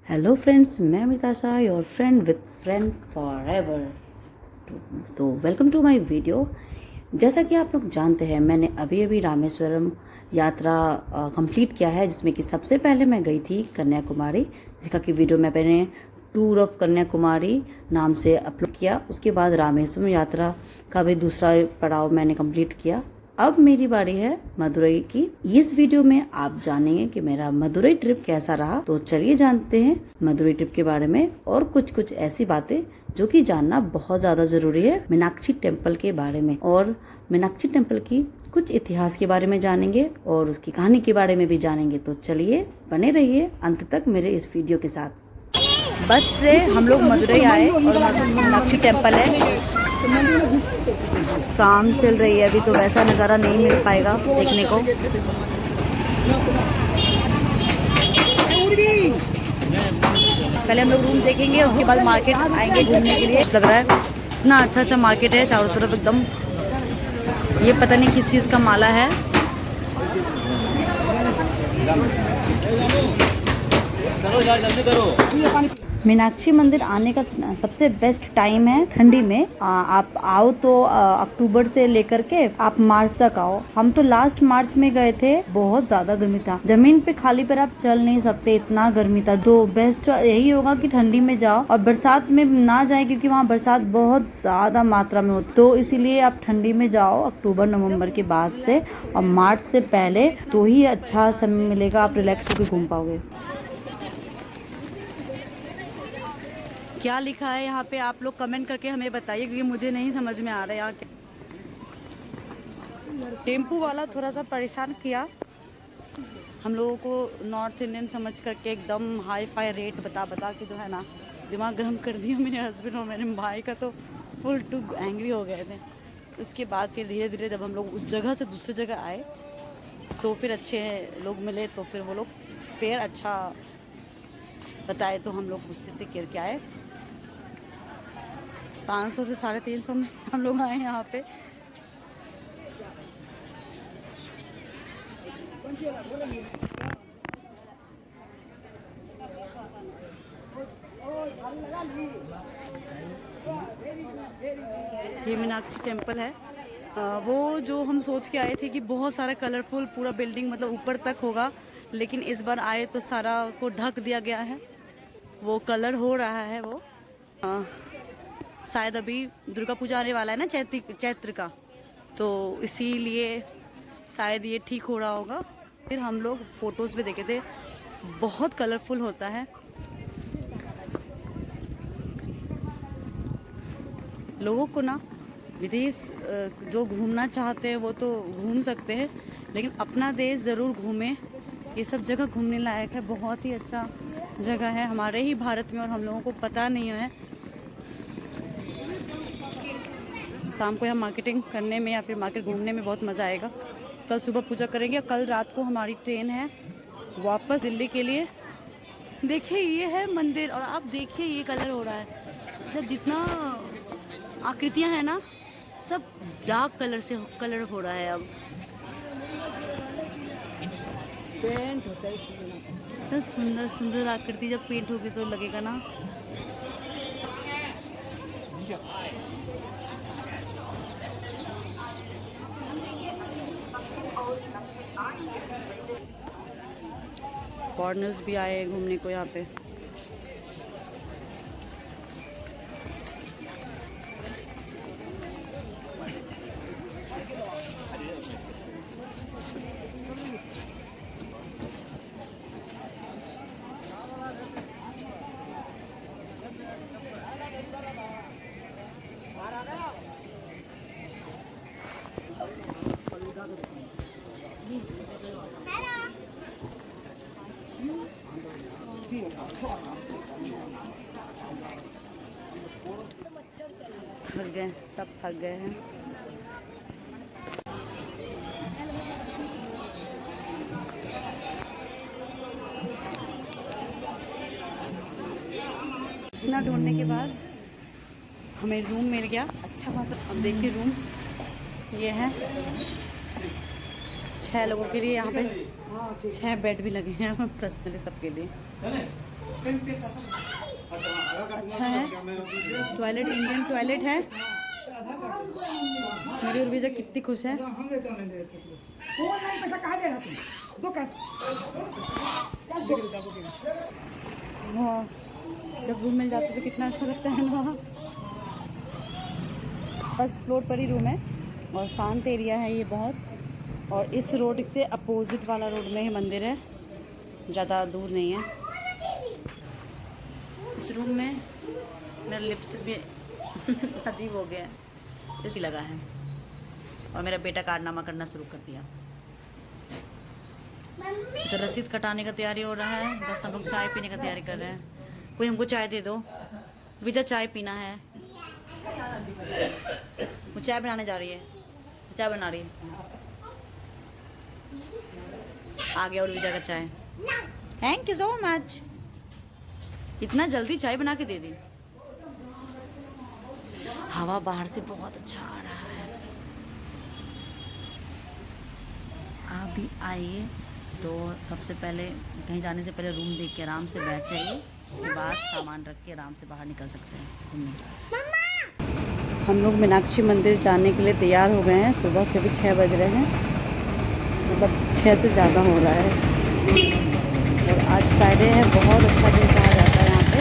Hello friends, मैं Mitasha, your friend with friend forever. तो welcome to my video. जैसा कि आप लोग जानते हैं, मैंने अभी अभी रामेश्वरम यात्रा कंप्लीट किया है, जिसमें कि सबसे पहले मैं गई थी कन्याकुमारी, जिसका कि वीडियो मैं मैंने टूर ऑफ कन्याकुमारी नाम से अपलोड किया। उसके बाद रामेश्वरम यात्रा का भी दूसरा पड़ाव मैंने कंप्लीट किया। अब मेरी बारी है मदुरई की। इस वीडियो में आप जानेंगे कि मेरा मदुरई ट्रिप कैसा रहा। तो चलिए जानते हैं मदुरई ट्रिप के बारे में और कुछ कुछ ऐसी बातें जो कि जानना बहुत ज्यादा जरूरी है मीनाक्षी टेम्पल के बारे में। और मीनाक्षी टेम्पल की कुछ इतिहास के बारे में जानेंगे और उसकी कहानी के बारे में भी जानेंगे। तो चलिए बने रहिए अंत तक मेरे इस वीडियो के साथ। बस से हम लोग मदुरई आए और मीनाक्षी टेम्पल है, काम चल रही है अभी, तो वैसा नज़ारा नहीं मिल पाएगा देखने को। पहले हम लोग रूम देखेंगे, उसके बाद मार्केट आएंगे घूमने के लिए। लग रहा है इतना अच्छा अच्छा मार्केट है चारों तरफ एकदम। ये पता नहीं किस चीज़ का माला है। करो यार, जल्दी करो। मीनाक्षी मंदिर आने का सबसे बेस्ट टाइम है ठंडी में। आप आओ तो अक्टूबर से लेकर के आप मार्च तक आओ। हम तो लास्ट मार्च में गए थे, बहुत ज्यादा गर्मी था, जमीन पे खाली पैर आप चल नहीं सकते, इतना गर्मी था। तो बेस्ट यही होगा कि ठंडी में जाओ और बरसात में ना जाए, क्योंकि वहाँ बरसात बहुत ज्यादा मात्रा में होती। तो इसीलिए आप ठंडी में जाओ अक्टूबर नवम्बर के बाद से, और मार्च से पहले, तो ही अच्छा समय मिलेगा, आप रिलैक्स होकर घूम पाओगे। क्या लिखा है यहाँ पे आप लोग कमेंट करके हमें बताइए, क्योंकि मुझे नहीं समझ में आ रहा है यहाँ क्या। टेम्पू वाला थोड़ा सा परेशान किया हम लोगों को, नॉर्थ इंडियन समझ करके एकदम हाई फाई रेट बता बता के जो है ना दिमाग गर्म कर दिया मेरे हस्बैंड और मेरे भाई का। तो फुल टू एंग्री हो गए थे। उसके बाद फिर धीरे धीरे जब हम लोग उस जगह से दूसरी जगह आए तो फिर अच्छे लोग मिले, तो फिर वो लोग फेयर अच्छा बताए, तो हम लोग उसी से करके आए। 500 से 350 में हम लोग आए यहाँ पे। ये मीनाक्षी टेम्पल है। वो जो हम सोच के आए थे कि बहुत सारा कलरफुल पूरा बिल्डिंग मतलब ऊपर तक होगा, लेकिन इस बार आए तो सारा को ढक दिया गया है। वो कलर हो रहा है वो। शायद अभी दुर्गा पूजा आने वाला है ना, चैत्र का, तो इसीलिए शायद ये ठीक हो रहा होगा। फिर हम लोग फोटोज़ में देखे थे, बहुत कलरफुल होता है। लोगों को ना विदेश जो घूमना चाहते हैं वो तो घूम सकते हैं, लेकिन अपना देश ज़रूर घूमें। ये सब जगह घूमने लायक है, बहुत ही अच्छा जगह है हमारे ही भारत में, और हम लोगों को पता नहीं है। शाम को यहाँ मार्केटिंग करने में या फिर मार्केट घूमने में बहुत मज़ा आएगा। कल सुबह पूजा करेंगे, कल रात को हमारी ट्रेन है वापस दिल्ली के लिए। देखिए ये है मंदिर, और आप देखिए ये कलर हो रहा है, सब जितना आकृतियाँ हैं ना, सब डार्क कलर से कलर हो रहा है। अब पेंट होता है, इतना सुंदर सुंदर आकृति जब पेंट होगी तो लगेगा ना। फॉरेनर्स भी आए घूमने को यहाँ पे। थक गए, सब थक गए हैं। इतना ढूंढने के बाद हमें रूम मिल गया अच्छा खासा। अब देखिए रूम ये है, 6 लोगों के लिए। यहाँ पे 6 बेड भी लगे हैं पर्सनली सबके लिए। अच्छा है, टॉयलेट इंडियन टॉयलेट है। मेरी उर्विजा कितनी खुश है। हाँ, जब रूम मिल जाता है तो कितना अच्छा लगता है ना। फर्स्ट फ्लोर पर ही रूम है और शांत एरिया है ये बहुत। और इस रोड से अपोजिट वाला रोड में ही मंदिर है, ज़्यादा दूर नहीं है। इस रूम में मेरा लिपस्टिक भी अजीब हो गया है, इसी लगा है। और मेरा बेटा कारनामा करना शुरू कर दिया। तो रसीद कटाने का तैयारी हो रहा है, बस हम लोग चाय पीने का तैयारी कर रहे हैं। कोई हमको चाय दे दो, विजय चाय पीना है। वो चाय बनाने जा रही है, चाय बना रही है। आ गया और विजय का चाय। थैंक यू सो मच, इतना जल्दी चाय बना के दे दी। हवा बाहर से बहुत अच्छा आ रहा है। आप भी आइए। तो सबसे पहले कहीं जाने से पहले रूम देख के आराम से बैठ जाइए, उसके बाद सामान रख के आराम से बाहर निकल सकते हैं घूमने। हम लोग मीनाक्षी मंदिर जाने के लिए तैयार हो गए हैं। सुबह के भी 6 बज रहे हैं, मतलब 6 से ज़्यादा हो रहा है। और आज फ्राइडे है, बहुत अच्छा दिन कहा जाता है यहाँ पे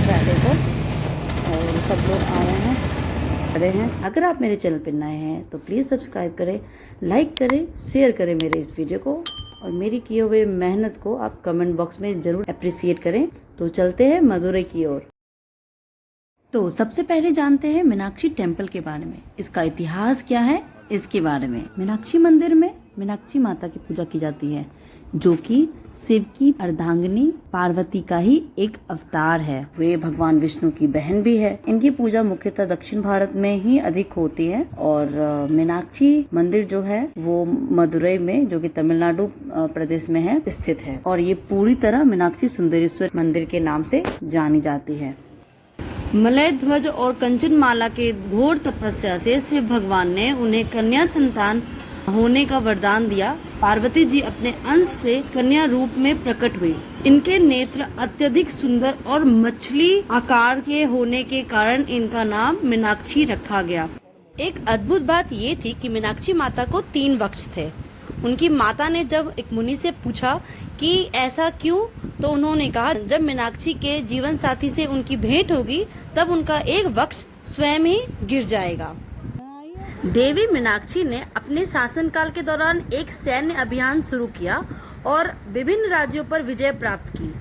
फ्राइडे को। और सब लोग आ रहे हैं, खड़े हैं। अगर आप मेरे चैनल पर नए हैं तो प्लीज़ सब्सक्राइब करें, लाइक करें, शेयर करें मेरे इस वीडियो को। और मेरी किए हुए मेहनत को आप कमेंट बॉक्स में ज़रूर अप्रिसिएट करें। तो चलते हैं मदुरई की ओर। तो सबसे पहले जानते हैं मीनाक्षी टेम्पल के बारे में, इसका इतिहास क्या है इसके बारे में। मीनाक्षी मंदिर में मीनाक्षी माता की पूजा की जाती है, जो कि शिव की अर्धांगिनी पार्वती का ही एक अवतार है। वे भगवान विष्णु की बहन भी है। इनकी पूजा मुख्यतः दक्षिण भारत में ही अधिक होती है। और मीनाक्षी मंदिर जो है वो मदुरई में, जो कि तमिलनाडु प्रदेश में है, स्थित है। और ये पूरी तरह मीनाक्षी सुंदरेश्वर मंदिर के नाम से जानी जाती है। मलय ध्वज और कंचनमाला के घोर तपस्या से शिव भगवान ने उन्हें कन्या संतान होने का वरदान दिया। पार्वती जी अपने अंश से कन्या रूप में प्रकट हुई। इनके नेत्र अत्यधिक सुंदर और मछली आकार के होने के कारण इनका नाम मीनाक्षी रखा गया। एक अद्भुत बात ये थी कि मीनाक्षी माता को 3 वक्ष थे। उनकी माता ने जब एक मुनि से पूछा कि ऐसा क्यों, तो उन्होंने कहा जब मीनाक्षी के जीवन साथी से उनकी भेंट होगी तब उनका एक वक्ष स्वयं ही गिर जाएगा। देवी मीनाक्षी ने अपने शासनकाल के दौरान एक सैन्य अभियान शुरू किया और विभिन्न राज्यों पर विजय प्राप्त की।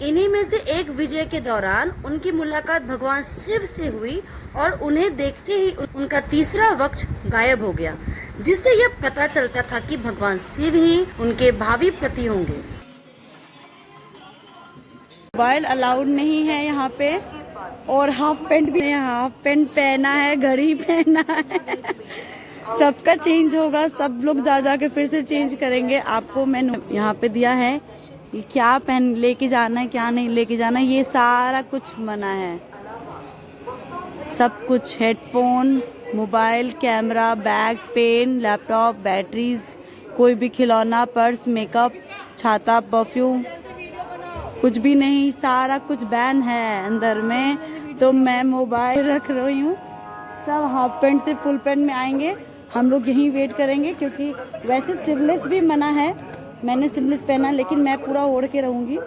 इन्हीं में से एक विजय के दौरान उनकी मुलाकात भगवान शिव से हुई और उन्हें देखते ही उनका तीसरा वक्ष गायब हो गया, जिससे यह पता चलता था कि भगवान शिव ही उनके भावी पति होंगे। मोबाइल अलाउड नहीं है यहाँ पे, और हाफ पैंट भी, हाफ पैंट पहना है, घड़ी पहना है। सबका चेंज होगा, सब लोग जा जा के फिर से चेंज करेंगे। आपको मैंने यहाँ पे दिया है कि क्या पहन लेके जाना है, क्या नहीं लेके जाना है। ये सारा कुछ मना है, सब कुछ, headphone, mobile, camera, bag, pen, laptop, batteries, कोई भी खिलौना, पर्स, मेकअप, छाता, परफ्यूम, कुछ भी नहीं, सारा कुछ बैन है अंदर में। तो मैं मोबाइल रख रही हूँ। सब हाफ पैंट से फुल पैंट में आएंगे, हम लोग यहीं वेट करेंगे, क्योंकि वैसे स्लीवलेस भी मना है। मैंने स्लीवलेस पहना, लेकिन मैं पूरा ओढ़ के रहूँगी।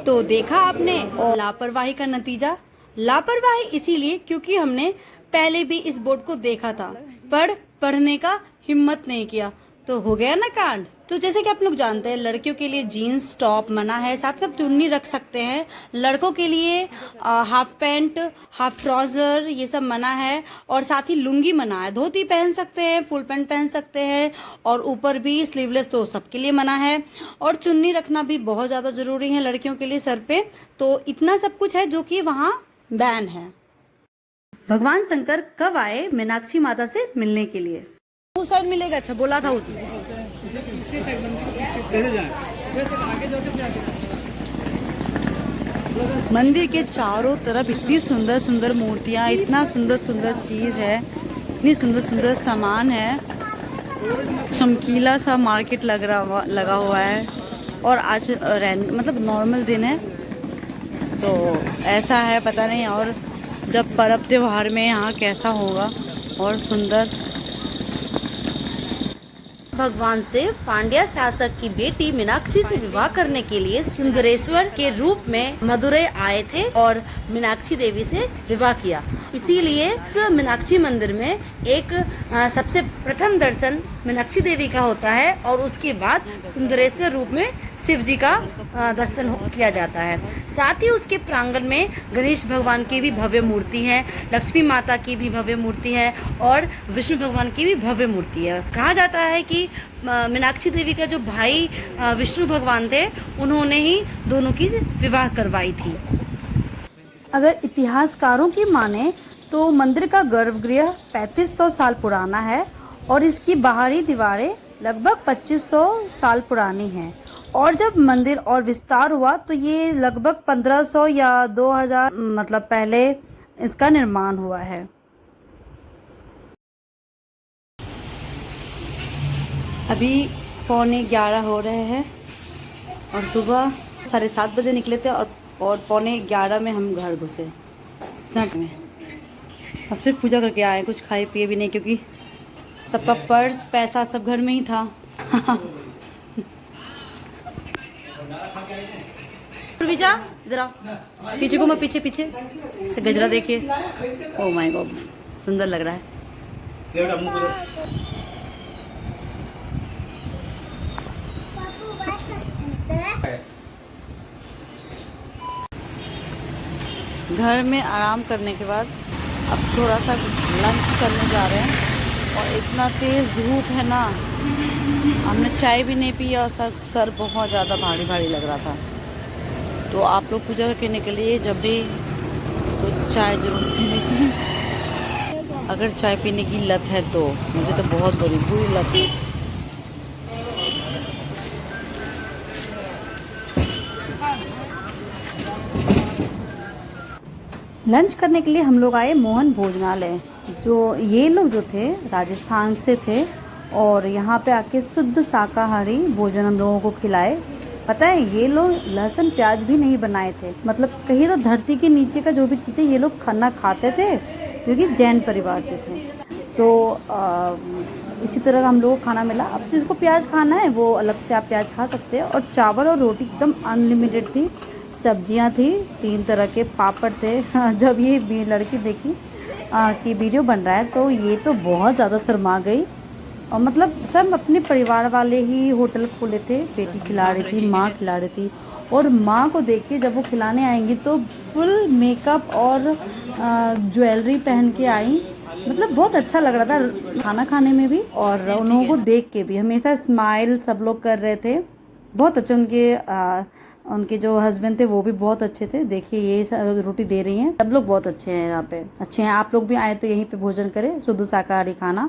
तो देखा आपने, और लापरवाही का नतीजा। लापरवाही इसीलिए क्योंकि हमने पहले भी इस बोर्ड को देखा था, पर पढ़ने का हिम्मत नहीं किया, तो हो गया ना कांड। तो जैसे कि आप लोग जानते हैं, लड़कियों के लिए जीन्स टॉप मना है, साथ में आप चुन्नी रख सकते हैं। लड़कों के लिए हाफ पैंट, हाफ ट्राउजर, ये सब मना है। और साथ ही लुंगी मना है। धोती पहन सकते हैं, फुल पैंट पहन सकते हैं, और ऊपर भी स्लीवलेस, तो सबके लिए मना है। और चुन्नी रखना भी बहुत ज़्यादा ज़रूरी है लड़कियों के लिए सर पे। तो इतना सब कुछ है जो कि वहाँ बैन है। भगवान शंकर कब आए मीनाक्षी माता से मिलने के लिए? वो साइड मिलेगा, अच्छा बोला था उसने। मंदिर के चारों तरफ इतनी सुंदर सुंदर मूर्तियाँ, इतना सुंदर सुंदर चीज़ है, इतनी सुंदर सुंदर सामान है। चमकीला सा मार्केट लगा हुआ है। और आज मतलब नॉर्मल दिन है, तो ऐसा है, पता नहीं और जब पर्व त्योहार में यहाँ कैसा होगा। और सुंदर भगवान से पांड्या शासक की बेटी मीनाक्षी से विवाह करने के लिए सुंदरेश्वर के रूप में मदुरै आए थे और मीनाक्षी देवी से विवाह किया। इसीलिए तो मीनाक्षी मंदिर में एक सबसे प्रथम दर्शन मीनाक्षी देवी का होता है और उसके बाद सुंदरेश्वर रूप में शिव जी का दर्शन किया जाता है। साथ ही उसके प्रांगण में गणेश भगवान की भी भव्य मूर्ति है, लक्ष्मी माता की भी भव्य मूर्ति है और विष्णु भगवान की भी भव्य मूर्ति है। कहा जाता है कि मीनाक्षी देवी का जो भाई विष्णु भगवान थे, उन्होंने ही दोनों की विवाह करवाई थी। अगर इतिहासकारों की माने तो मंदिर का गर्भगृह 3500 साल पुराना है और इसकी बाहरी दीवारें लगभग 2500 साल पुरानी हैं। और जब मंदिर और विस्तार हुआ तो ये लगभग 1500 या 2000 मतलब पहले इसका निर्माण हुआ है। अभी 11:15 हो रहे हैं और सुबह 7:30 बजे निकले थे और 11:15 में हम घर घुसे में और सिर्फ पूजा करके आए, कुछ खाए पिए भी नहीं क्योंकि सबका पर्स पैसा सब घर में ही था। विजा जरा पीछे को, मैं पीछे पीछे से गजरा देखिए। ओ माय गॉड, सुंदर लग रहा है। घर में आराम करने के बाद अब थोड़ा सा लंच करने जा रहे हैं और इतना तेज़ धूप है ना, हमने चाय भी नहीं पी और सर बहुत ज़्यादा भारी भारी लग रहा था। तो आप लोग पूजा करने के लिए जब भी तो चाय ज़रूर पी लीजिए, अगर चाय पीने की लत है तो। मुझे तो बहुत बुरी लत है। लंच करने के लिए हम लोग आए मोहन भोजनालय। ये लोग जो थे राजस्थान से थे और यहाँ पे आके शुद्ध शाकाहारी भोजन हम लोगों को खिलाए। पता है, ये लोग लहसुन प्याज भी नहीं बनाए थे। मतलब कहीं तो धरती के नीचे का जो भी चीज़ें ये लोग खाना खाते थे, क्योंकि जैन परिवार से थे। तो इसी तरह का हम लोगों को खाना मिला। अब जिसको प्याज खाना है वो अलग से आप प्याज खा सकते हैं। और चावल और रोटी एकदम अनलिमिटेड थी, सब्जियां थी, 3 तरह के पापड़ थे। जब ये लड़की देखी कि वीडियो बन रहा है तो ये तो बहुत ज़्यादा शर्मा गई। और मतलब सब अपने परिवार वाले ही होटल खोले थे। बेटी खिला रही थी, माँ खिला रही थी। और माँ को देख के जब वो खिलाने आएंगी तो फुल मेकअप और ज्वेलरी पहन के आई। मतलब बहुत अच्छा लग रहा था खाना खाने में भी और उन लोगों को देख के भी। हमेशा स्माइल सब लोग कर रहे थे, बहुत अच्छे। उनके जो हस्बैंड थे वो भी बहुत अच्छे थे। देखिए ये रोटी दे रही हैं, सब लोग बहुत अच्छे हैं यहाँ पे, अच्छे हैं। आप लोग भी आए तो यहीं पे भोजन करें, शुद्ध शाकाहारी खाना।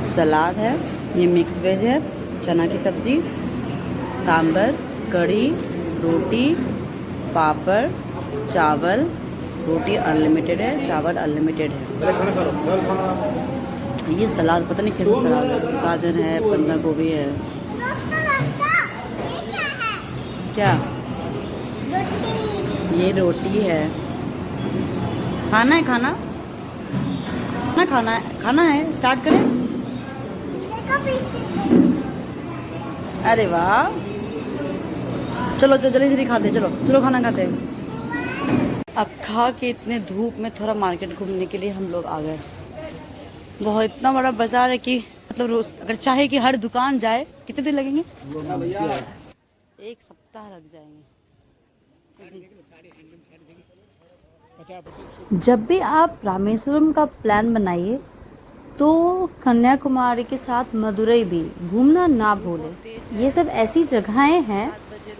सलाद है, ये मिक्स वेज है, चना की सब्जी, सांभर, कढ़ी, रोटी, पापड़, चावल। रोटी अनलिमिटेड है, चावल अनलिमिटेड है। ये सलाद पता नहीं कैसे सलाद है, गाजर है, बंदा गोभी है। क्या? ये रोटी है। खाना है, खाना है। स्टार्ट करें? अरे वाह, चलो जल्दी खाते, चलो खाना खाते हैं। अब खा के इतने धूप में थोड़ा मार्केट घूमने के लिए हम लोग आ गए। बहुत इतना बड़ा बाजार है कि मतलब रोज अगर चाहे कि हर दुकान जाए, कितने दिन लगेंगे? 1 सप्ताह लग जाएंगे। जब भी आप रामेश्वरम का प्लान बनाइए तो कन्याकुमारी के साथ मदुरई भी घूमना ना भूलें। ये सब ऐसी जगहें हैं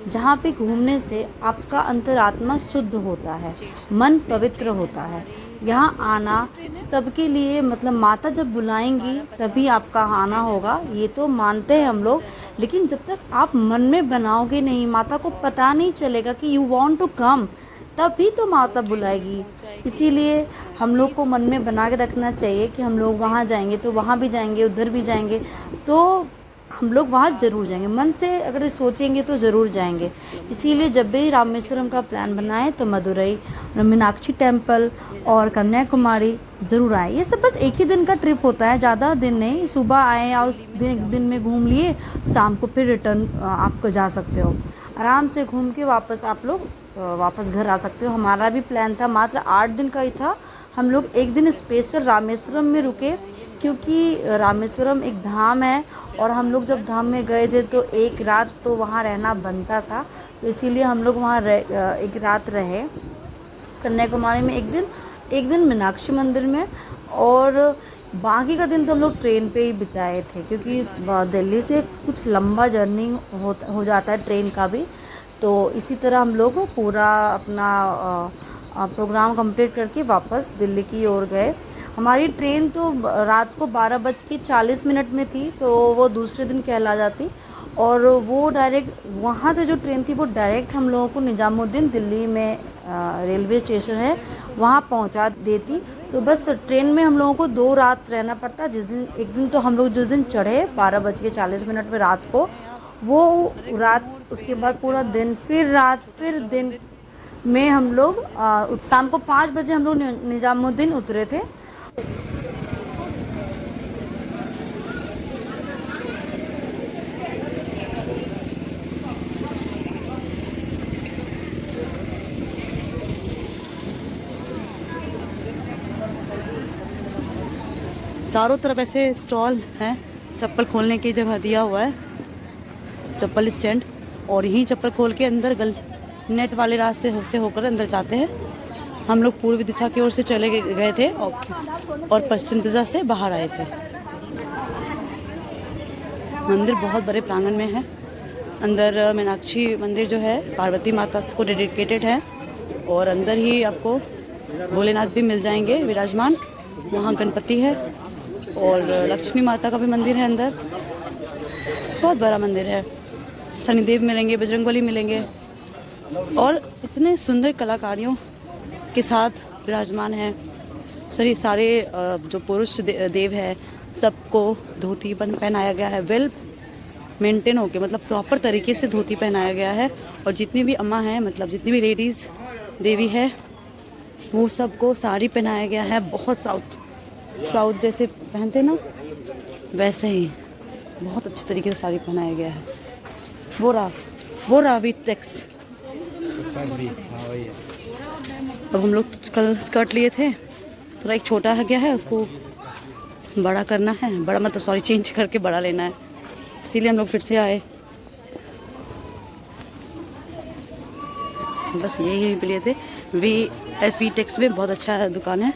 जहाँ पे घूमने से आपका अंतरात्मा शुद्ध होता है, मन पवित्र होता है। यहाँ आना सबके लिए, मतलब माता जब बुलाएंगी तभी आपका आना होगा, ये तो मानते हैं हम लोग। लेकिन जब तक आप मन में बनाओगे नहीं, माता को पता नहीं चलेगा कि यू वांट टू कम, तभी तो माता बुलाएगी। इसीलिए हम लोग को मन में बना के रखना चाहिए कि हम लोग वहाँ जाएंगे तो वहाँ भी जाएंगे, उधर भी जाएंगे। तो हम लोग वहाँ ज़रूर जाएंगे, मन से अगर सोचेंगे तो ज़रूर जाएंगे। इसीलिए जब भी रामेश्वरम का प्लान बनाए तो मदुरई, मीनाक्षी टेम्पल और कन्याकुमारी ज़रूर आए। ये सब बस एक ही दिन का ट्रिप होता है, ज़्यादा दिन नहीं। सुबह आए और दिन में घूम लिए, शाम को फिर रिटर्न आप जा सकते हो, आराम से घूम के वापस आप लोग वापस घर आ सकते हो। हमारा भी प्लान था, मात्र 8 दिन का ही था। हम लोग एक दिन स्पेशल रामेश्वरम में रुके, क्योंकि रामेश्वरम एक धाम है और हम लोग जब धाम में गए थे तो एक रात तो वहाँ रहना बनता था, तो इसीलिए हम लोग वहाँ एक रात रहे। कन्याकुमारी में एक दिन मीनाक्षी मंदिर में, और बाकी का दिन तो हम लोग ट्रेन पे ही बिताए थे, क्योंकि दिल्ली से कुछ लंबा जर्नी हो जाता है ट्रेन का भी। तो इसी तरह हम लोग पूरा अपना प्रोग्राम कंप्लीट करके वापस दिल्ली की ओर गए। हमारी ट्रेन तो रात को 12:40 में थी, तो वो दूसरे दिन कहला जाती, और वो डायरेक्ट वहाँ से जो ट्रेन थी वो डायरेक्ट हम लोगों को निज़ामुद्दीन, दिल्ली में रेलवे स्टेशन है, वहाँ पहुँचा देती। तो बस ट्रेन में हम लोगों को 2 रात रहना पड़ता। एक दिन तो हम लोग जिस दिन चढ़े 12:40 में रात को, वो रात, उसके बाद पूरा दिन, फिर दिन में हम लोग शाम को 5 बजे हम लोग निज़ामुद्दीन उतरे थे। चारों तरफ ऐसे स्टॉल हैं, चप्पल खोलने की जगह दिया हुआ है, चप्पल स्टैंड, और यहीं चप्पल खोल के अंदर नेट वाले रास्ते से होकर अंदर जाते हैं। हम लोग पूर्वी दिशा की ओर से चले गए थे और पश्चिम दिशा से बाहर आए थे। मंदिर बहुत बड़े प्रांगण में है। अंदर मीनाक्षी मंदिर जो है पार्वती माता को डेडिकेटेड है, और अंदर ही आपको भोलेनाथ भी मिल जाएंगे विराजमान। वहाँ गणपति है और लक्ष्मी माता का भी मंदिर है अंदर, बहुत बड़ा मंदिर है। शनिदेव मिलेंगे, बजरंगबली मिलेंगे, और इतने सुंदर कलाकारियों के साथ विराजमान है। सारे जो पुरुष देव है सबको धोती पहनाया गया है, वेल मेंटेन होके, मतलब प्रॉपर तरीके से धोती पहनाया गया है। और जितनी भी अम्मा हैं, मतलब जितनी भी लेडीज़ देवी है, वो सबको साड़ी पहनाया गया है। बहुत साउथ जैसे पहनते ना, वैसे ही बहुत अच्छे तरीके से साड़ी पहनाया गया है। वो रहा वीटेक्स। अब हम लोग कल स्कर्ट लिए थे, थोड़ा एक छोटा है गया है, उसको बड़ा करना है, बड़ा मतलब सॉरी चेंज करके बड़ा लेना है, इसीलिए हम लोग फिर से आए। बस यही पे लिए थे। वीटेक्स में बहुत अच्छा दुकान है।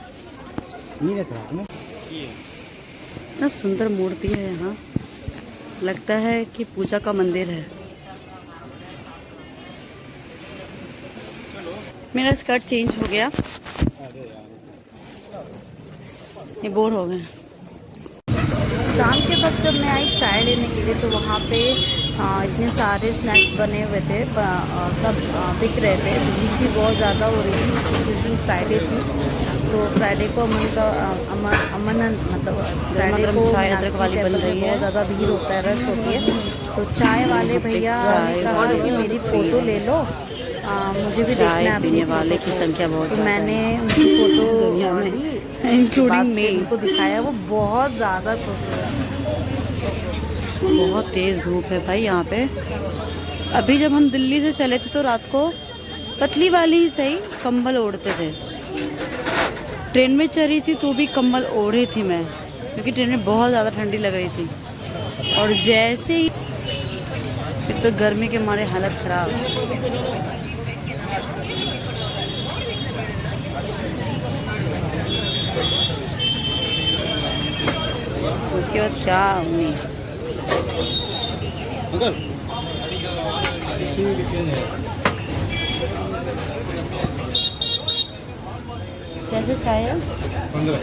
इतना सुंदर मूर्ति है यहाँ, लगता है कि पूजा का मंदिर है। मेरा स्कर्ट चेंज हो गया, ये बोर हो गए। शाम के वक्त जब मैं आई चाय लेने के लिए, तो वहाँ पे इतने सारे स्नैक्स बने हुए थे, सब बिक रहे थे। भीड़ भी बहुत ज़्यादा हो रही थी, जिस दिन फ्राइडे थी, तो फ्राइडे को मतलब फ्राइडे को चाय अदरक वाली बन रही है, बहुत ज़्यादा भीड़ होता है, रश होती है। तो चाय वाले भैया ने कहा कि मेरी फ़ोटो ले लो, मुझे भी देखना है। पीने वाले की संख्या बहुत, तो मैंने उनकी फ़ोटो दुनिया में इंक्लूडिंग मी को दिखाया, वो बहुत ज़्यादा खुश हुआ। बहुत तेज़ धूप है भाई यहाँ पे। अभी जब हम दिल्ली से चले थे तो रात को पतली वाली ही सही कंबल ओढ़ते थे। ट्रेन में चढ़ी थी तो भी कंबल ओढ़ी थी मैं, क्योंकि ट्रेन में बहुत ज़्यादा ठंडी लग रही थी। और जैसे ही फिर तो गर्मी के मारे हालत ख़राब। उसके बाद क्या उम्मीद। कैसे चाय है? 15।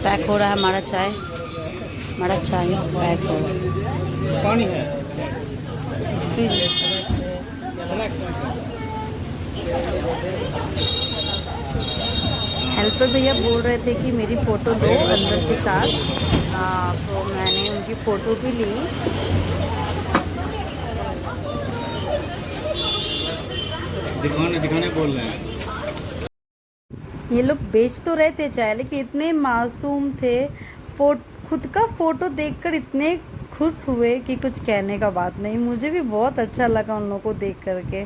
पैक हो रहा है हमारा चाय पैक हो रहा है। पानी है, हेल्पर भैया बोल रहे थे कि मेरी फ़ोटो लो अंदर के साथ। तो मैंने उनकी फ़ोटो भी ली। दिखाने बोल रहे हैं। ये लोग बेच तो रहे थे चाय, लेकिन इतने मासूम थे। खुद का फ़ोटो देखकर इतने खुश हुए कि कुछ कहने का बात नहीं। मुझे भी बहुत अच्छा लगा उन लोगों को देख करके।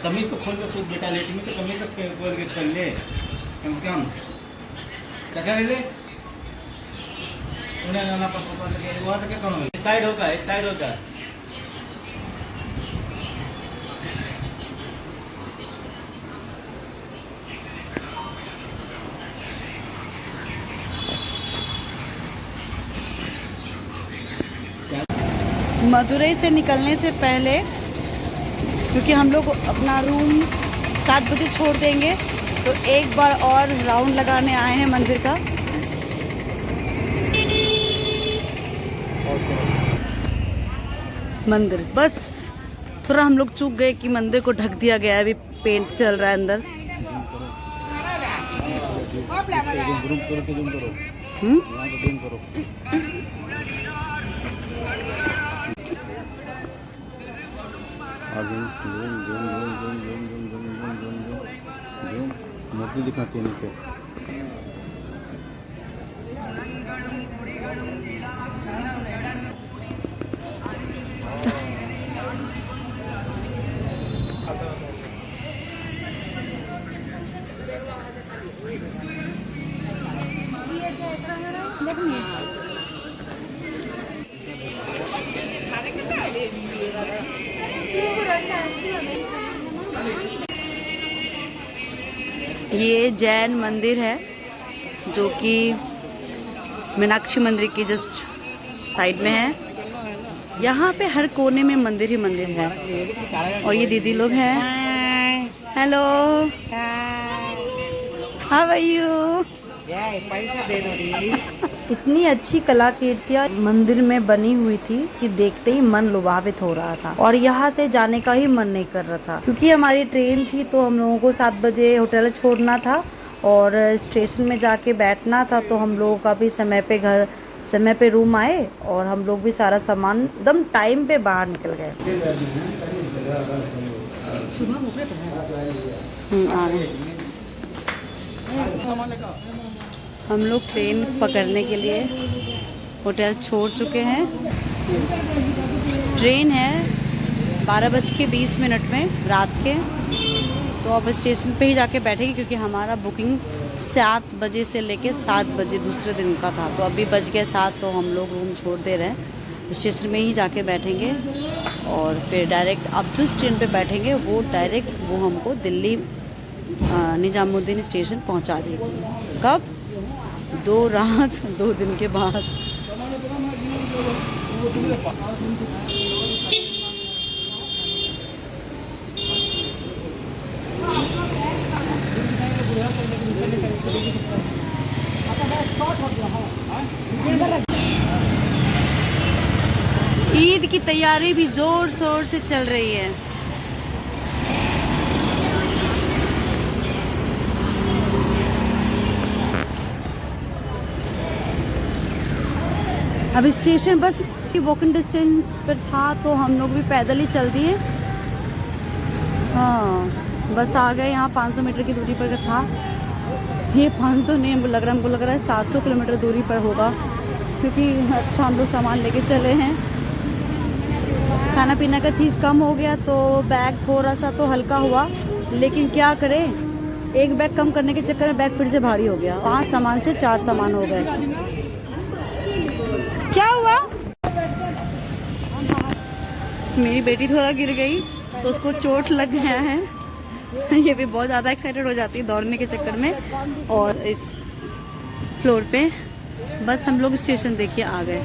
कमीज तो खोल के सूट बेटा, लेट में तो कमीज तो खोल के चल ले कम से कम। क्या ले ले उन्हें ना पापा के वहां तक कम है। एक साइड होगा। मदुरई से निकलने से पहले, क्योंकि हम लोग अपना रूम 7 बजे छोड़ देंगे, तो एक बार और राउंड लगाने आए हैं मंदिर का। मंदिर बस थोड़ा हम लोग चूक गए कि मंदिर को ढक दिया गया है, अभी पेंट चल रहा है अंदर। मूर्ति दिखना चाहिए नीचे। ये जैन मंदिर है जो कि मीनाक्षी मंदिर की जस्ट साइड में है। यहाँ पे हर कोने में मंदिर ही मंदिर है। और ये दीदी लोग हैं। Hello, how are you? पैसा दे दो। इतनी अच्छी कलाकृतियाँ मंदिर में बनी हुई थी कि देखते ही मन लुभावित हो रहा था, और यहाँ से जाने का ही मन नहीं कर रहा था, क्योंकि हमारी ट्रेन थी तो हम लोगों को 7 बजे होटल छोड़ना था और स्टेशन में जाके बैठना था। तो हम लोगों का भी समय पे रूम आए और हम लोग भी सारा सामान एकदम टाइम पे बाहर निकल गए। आ रहे हम लोग ट्रेन पकड़ने के लिए होटल छोड़ चुके हैं। ट्रेन है 12:20 में रात के, तो अब स्टेशन पे ही जाके बैठेंगे, क्योंकि हमारा बुकिंग 7 बजे से लेके 7 बजे दूसरे दिन का था। तो अभी बज गए 7, तो हम लोग रूम छोड़ दे रहे हैं। स्टेशन में ही जाके बैठेंगे और फिर डायरेक्ट अब जिस ट्रेन पे बैठेंगे वो डायरेक्ट वो हमको दिल्ली निजामुद्दीन स्टेशन पहुंचा देगी। कब? 2 रात 2 दिन के बाद। ईद की तैयारी भी जोर शोर से चल रही है। अभी स्टेशन बस वॉकिंग डिस्टेंस पर था, तो हम लोग भी पैदल ही चल दिए। हाँ, बस आ गए। यहाँ 500 मीटर की दूरी पर था। ये 500 नहीं, हमको लग रहा है 700 किलोमीटर दूरी पर होगा, क्योंकि अच्छा हम लोग सामान लेके चले हैं। खाना पीना का चीज़ कम हो गया तो बैग थोड़ा सा तो हल्का हुआ, लेकिन क्या करें, एक बैग कम करने के चक्कर में बैग फिर से भारी हो गया। 5 सामान से 4 सामान हो गए। क्या हुआ? मेरी बेटी थोड़ा गिर गई तो उसको चोट लग गया है। ये भी बहुत ज़्यादा एक्साइटेड हो जाती है दौड़ने के चक्कर में। और इस फ्लोर पे बस हम लोग स्टेशन देखिए आ गए।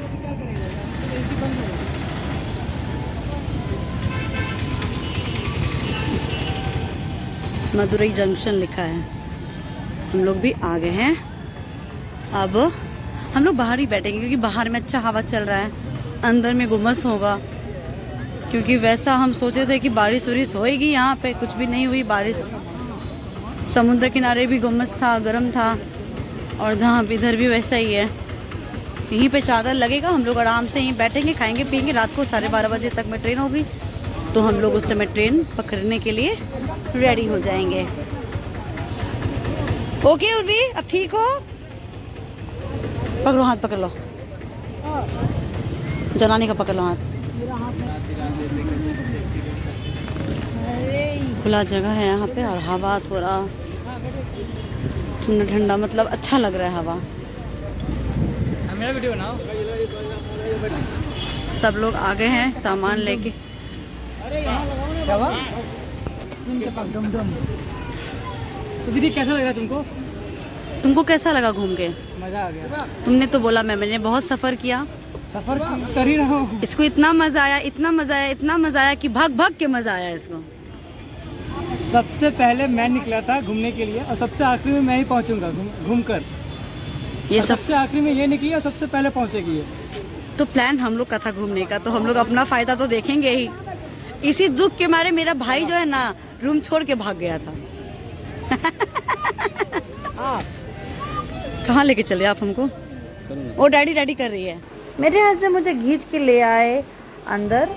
मदुरई जंक्शन लिखा है। हम लोग भी आ गए हैं। अब हम लोग बाहर ही बैठेंगे, क्योंकि बाहर में अच्छा हवा चल रहा है, अंदर में गुमस होगा, क्योंकि वैसा हम सोचे थे कि बारिश वारिश होएगी, यहाँ पे कुछ भी नहीं हुई बारिश। समुद्र किनारे भी गुम्मस था, गर्म था, और जहाँ इधर भी वैसा ही है। यहीं पे चादर लगेगा, हम लोग आराम से यहीं बैठेंगे, खाएंगे पियेंगे। रात को 12:30 बजे तक में ट्रेन होगी, तो हम लोग उस समय ट्रेन पकड़ने के लिए रेडी हो जाएंगे। ओके उर्वी, अब ठीक हो? पकड़ो हाथ, पकड़ लो, जनानी का पकड़ लो हाथ। खुला जगह है यहाँ पे, और हवा थोड़ा ठंडा ठंडा, मतलब अच्छा लग रहा है हवा। मेरा वीडियो बनाओ। सब लोग आ गए हैं सामान लेके। तो दीदी कैसा लग रहा तुमको? तुमको कैसा लगा घूम के? मजा आ गया। तुमने तो बोला मैंने बहुत सफर किया। सफर कर ही रहा हूँ। इसको इतना मजा आया, इतना मजा आया, इतना मजा आया कि भाग भाग के मजा आया इसको। सबसे पहले मैं निकला था घूमने के लिए, और सबसे आखिरी में मैं ही पहुँचूंगा घूम कर। ये सबसे आखिरी में ये निकली और सबसे पहले पहुँचेगी ये। तो प्लान हम लोग का था घूमने का, तो हम लोग अपना फायदा तो देखेंगे ही। इसी दुख के मारे मेरा भाई जो है ना, रूम छोड़ के भाग गया था। कहाँ लेके चले आप हमको? वो डैडी डैडी कर रही है। मेरे हस्बैंड मुझे खींच के ले आए अंदर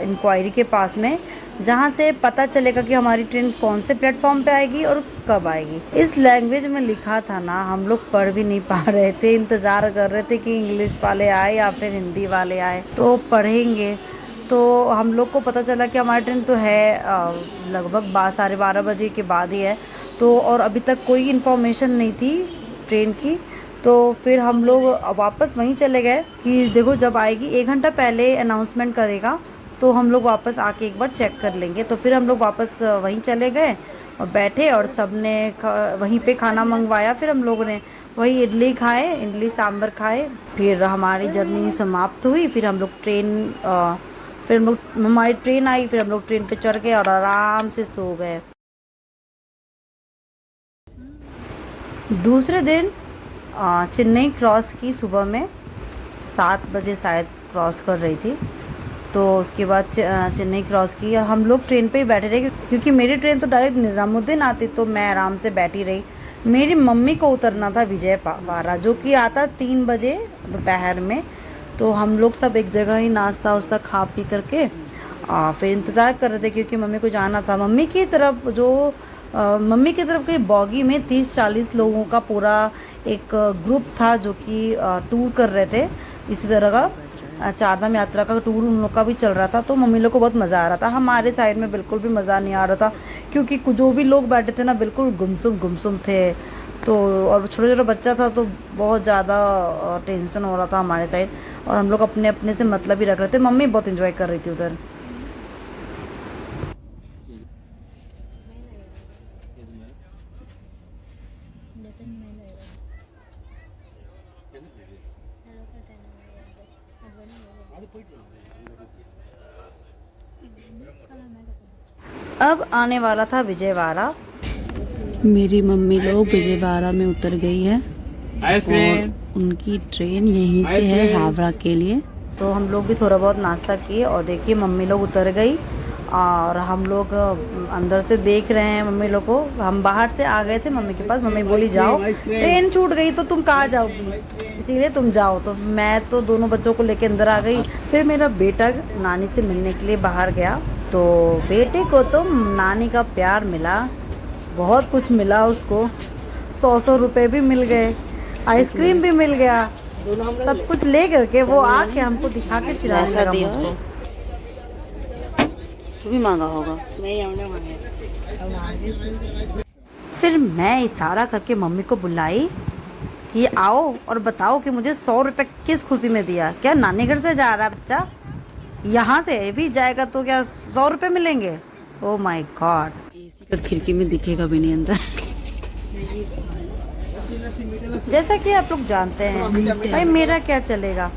इंक्वायरी के पास में, जहाँ से पता चलेगा कि हमारी ट्रेन कौन से प्लेटफॉर्म पे आएगी और कब आएगी। इस लैंग्वेज में लिखा था ना, हम लोग पढ़ भी नहीं पा रहे थे, इंतज़ार कर रहे थे कि इंग्लिश वाले आए या फिर हिंदी वाले आए तो पढ़ेंगे। तो हम लोग को पता चला कि हमारी ट्रेन तो है लगभग 12:30 बजे के बाद ही है, तो और अभी तक कोई इन्फॉर्मेशन नहीं थी ट्रेन की। तो फिर हम लोग वापस वहीं चले गए कि देखो जब आएगी 1 घंटा पहले अनाउंसमेंट करेगा, तो हम लोग वापस आके एक बार चेक कर लेंगे। तो फिर हम लोग वापस वहीं चले गए और बैठे, और सब ने वहीं पे खाना मंगवाया। फिर हम लोगों ने वही इडली खाए, इडली सांभर खाए। फिर हमारी जर्नी समाप्त हुई। फिर हम लोग हमारी ट्रेन आई। फिर हम लोग ट्रेन पे चढ़ गए और आराम से सो गए। दूसरे दिन चेन्नई क्रॉस की, सुबह में 7 बजे शायद क्रॉस कर रही थी। तो उसके बाद चेन्नई क्रॉस की, और हम लोग ट्रेन पे ही बैठे रहे, क्योंकि मेरी ट्रेन तो डायरेक्ट निज़ामुद्दीन आती, तो मैं आराम से बैठी रही। मेरी मम्मी को उतरना था विजयवाड़ा, जो कि आता 3 बजे दोपहर में। तो हम लोग सब एक जगह ही नाश्ता वास्ता खा पी करके फिर इंतज़ार कर रहे थे, क्योंकि मम्मी को जाना था। मम्मी की तरफ के बॉगी में 30-40 लोगों का पूरा एक ग्रुप था, जो कि टूर कर रहे थे। इसी तरह का 4 धाम यात्रा का टूर उन लोग का भी चल रहा था। तो मम्मी लोग को बहुत मज़ा आ रहा था। हमारे साइड में बिल्कुल भी मज़ा नहीं आ रहा था, क्योंकि जो भी लोग बैठे थे ना, बिल्कुल गुमसुम थे। तो और छोटा बच्चा था, तो बहुत ज़्यादा टेंशन हो रहा था हमारे साइड, और हम लोग अपने अपने से मतलब ही रख रहे थे। मम्मी बहुत एंजॉय कर रही थी उधर। अब आने वाला था विजयवाड़ा। मेरी मम्मी लोग विजयवाड़ा में उतर गई है, और उनकी ट्रेन यहीं से है हावड़ा के लिए। तो हम लोग भी थोड़ा बहुत नाश्ता किए, और देखिए मम्मी लोग उतर गई, और हम लोग अंदर से देख रहे हैं मम्मी लोग को। हम बाहर से आ गए थे मम्मी के पास। मम्मी बोली जाओ, ट्रेन छूट गई तो तुम कहाँ जाओगी, इसीलिए तुम जाओ। तो मैं तो दोनों बच्चों को लेके अंदर आ गई। फिर मेरा बेटा नानी से मिलने के लिए बाहर गया, तो बेटे को तो नानी का प्यार मिला, बहुत कुछ मिला उसको। 100 रुपए भी मिल गए, आइसक्रीम भी मिल गया, सब कुछ ले करके वो आके हमको दिखा के चिल्लाने लगा मुझको। तू भी मांगा होगा। फिर मैं इशारा करके मम्मी को बुलाई कि आओ और बताओ कि मुझे 100 रुपए किस खुशी में दिया। क्या नानी घर से जा रहा है बच्चा, यहाँ से भी जाएगा तो क्या 100 रुपए मिलेंगे? ओ माय गॉड, एसी का खिड़की में दिखेगा भी नहीं अंदर। जैसा कि आप लोग जानते हैं भाई, मेरा क्या चलेगा,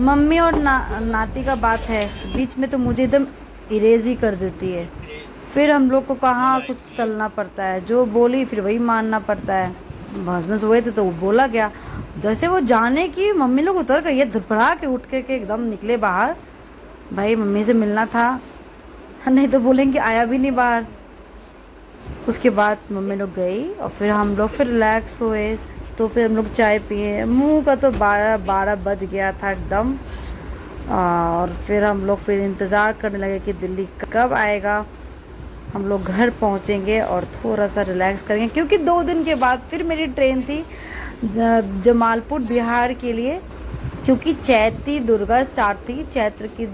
मम्मी और नाती का बात है बीच में, तो मुझे एकदम इरेज ही कर देती है। फिर हम लोग को कहाँ कुछ चलना पड़ता है, जो बोली फिर वही मानना पड़ता है। बस में सोए थे तो वो बोला गया। जैसे वो जाने की मम्मी लोग उतर गई, धड़फड़ा के उठ के एकदम निकले बाहर। भाई मम्मी से मिलना था, नहीं तो बोलेंगे आया भी नहीं बाहर। उसके बाद मम्मी लोग गई और फिर हम लोग फिर रिलैक्स हुए। तो फिर हम लोग चाय पिए। मुंह का तो 12 बज गया था एकदम। और फिर हम लोग फिर इंतज़ार करने लगे कि दिल्ली कब आएगा, हम लोग घर पहुंचेंगे और थोड़ा सा रिलैक्स करेंगे, क्योंकि 2 दिन के बाद फिर मेरी ट्रेन थी जमालपुर बिहार के लिए, क्योंकि चैती दुर्गा स्टार्ट थी, चैत्र की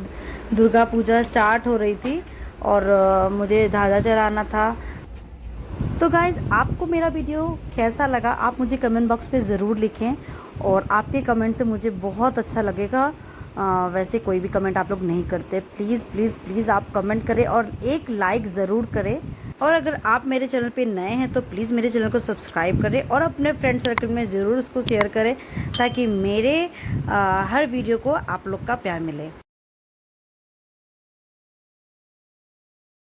दुर्गा पूजा स्टार्ट हो रही थी और मुझे ध्वजा चढ़ाना था। तो गाइज़, आपको मेरा वीडियो कैसा लगा आप मुझे कमेंट बॉक्स पे ज़रूर लिखें, और आपके कमेंट से मुझे बहुत अच्छा लगेगा। वैसे कोई भी कमेंट आप लोग नहीं करते, प्लीज़ प्लीज़ प्लीज़ आप कमेंट करें और एक लाइक ज़रूर करें। और अगर आप मेरे चैनल पे नए हैं तो प्लीज़ मेरे चैनल को सब्सक्राइब करें और अपने फ्रेंड सर्कल में ज़रूर उसको शेयर करें, ताकि मेरे हर वीडियो को आप लोग का प्यार मिले।